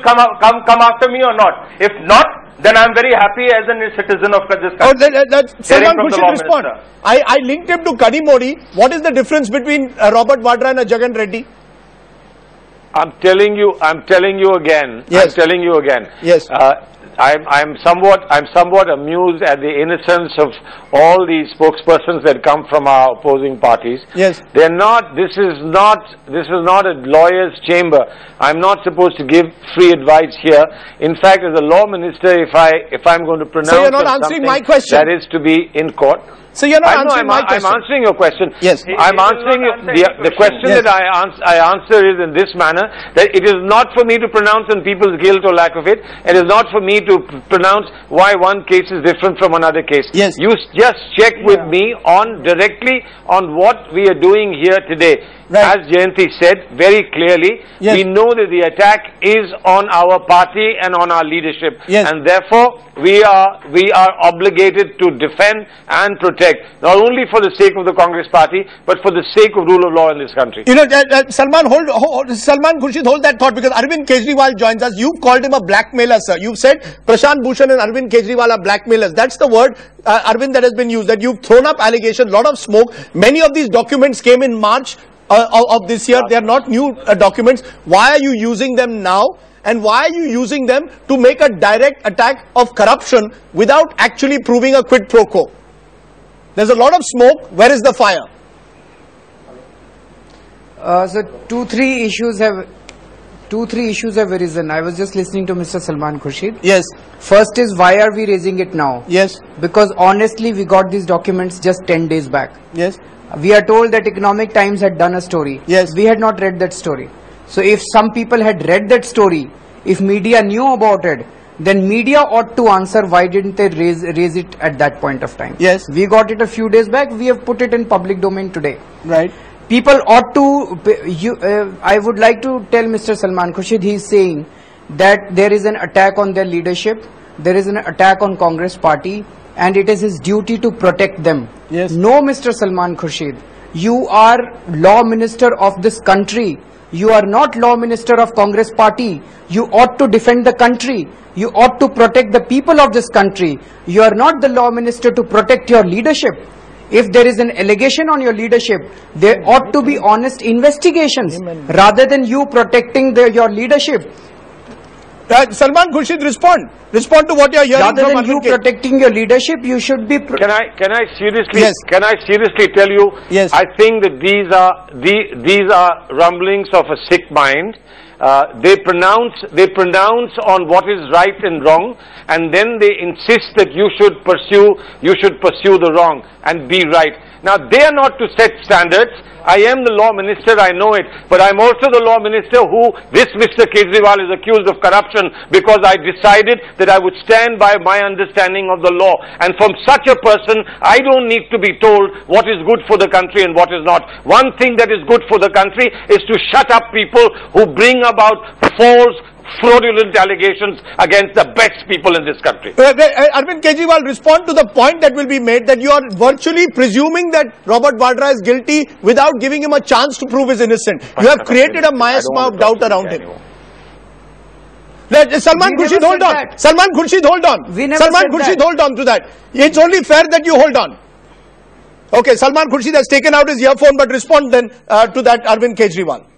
come after me or not? If not, then I'm very happy as a citizen of this country. Salman Khurshid respond. I linked him to Kadi Modi. What is the difference between Robert Vadra and Jagan Reddy? I'm telling you again. Yes. I'm telling you again. Yes. I'm somewhat amused at the innocence of all these spokespersons that come from our opposing parties. Yes. They're not. This is not a lawyer's chamber. I'm not supposed to give free advice here. In fact, as a law minister, if I'm going to pronounce, so you're not answering my question. That is to be in court. So you're not answering my question. I'm answering your question. Yes. I'm answering the question yes. that I answer is in this manner, that it is not for me to pronounce on people's guilt or lack of it. It is not for me to pronounce why one case is different from another case. Yes. You just check with me directly on what we are doing here today. Right. As Jayanti said very clearly, yes. we know that the attack is on our party and on our leadership, yes. and therefore we are obligated to defend and protect, not only for the sake of the Congress party, but for the sake of rule of law in this country. You know, Salman Khurshid, hold that thought, because Arvind Kejriwal joins us. You called him a blackmailer, sir. You've said Prashant Bhushan and Arvind Kejriwal are blackmailers. That's the word, Arvind, that has been used, that you've thrown up allegations, lot of smoke. Many of these documents came in March of this year. They are not new documents. Why are you using them now? And why are you using them to make a direct attack of corruption without actually proving a quid pro quo? There's a lot of smoke. Where is the fire? So two, three issues have arisen. I was just listening to Mr. Salman Khurshid. Yes. First is, why are we raising it now? Yes. Because honestly, we got these documents just 10 days back. Yes. We are told that Economic Times had done a story. Yes. We had not read that story. So if some people had read that story, if media knew about it, then media ought to answer why didn't they raise it at that point of time. Yes. We got it a few days back. We have put it in public domain today. Right. People ought to, I would like to tell Mr. Salman Khurshid, he is saying that there is an attack on their leadership, there is an attack on Congress party, and it is his duty to protect them. Yes. No, Mr. Salman Khurshid, you are law minister of this country. You are not law minister of Congress party. You ought to defend the country. You ought to protect the people of this country. You are not the law minister to protect your leadership. If there is an allegation on your leadership, there ought to be honest investigations rather than you protecting your leadership. Salman Khurshid, respond to what you are hearing. Rather than you protecting your leadership, you should be. Can I seriously? Yes. Can I seriously tell you? Yes. I think that these are rumblings of a sick mind. They pronounce on what is right and wrong, and then they insist that you should pursue the wrong and be right. Now they are not to set standards. I am the law minister, I know it, but I'm also the law minister who this Mr. Kejriwal is accused of corruption, because I decided that I would stand by my understanding of the law. And from such a person, I don't need to be told what is good for the country and what is not. One thing that is good for the country is to shut up people who bring about false, fraudulent allegations against the best people in this country. Arvind Kejriwal, respond to the point that will be made that you are virtually presuming that Robert Vadra is guilty without giving him a chance to prove his innocent. You have created a miasma of doubt around him. Salman Khurshid, hold on. Salman Khurshid, hold on. Salman Khurshid, hold on to that. It's only fair that you hold on. Okay, Salman Khurshid has taken out his earphone, but respond then to that, Arvind Kejriwal.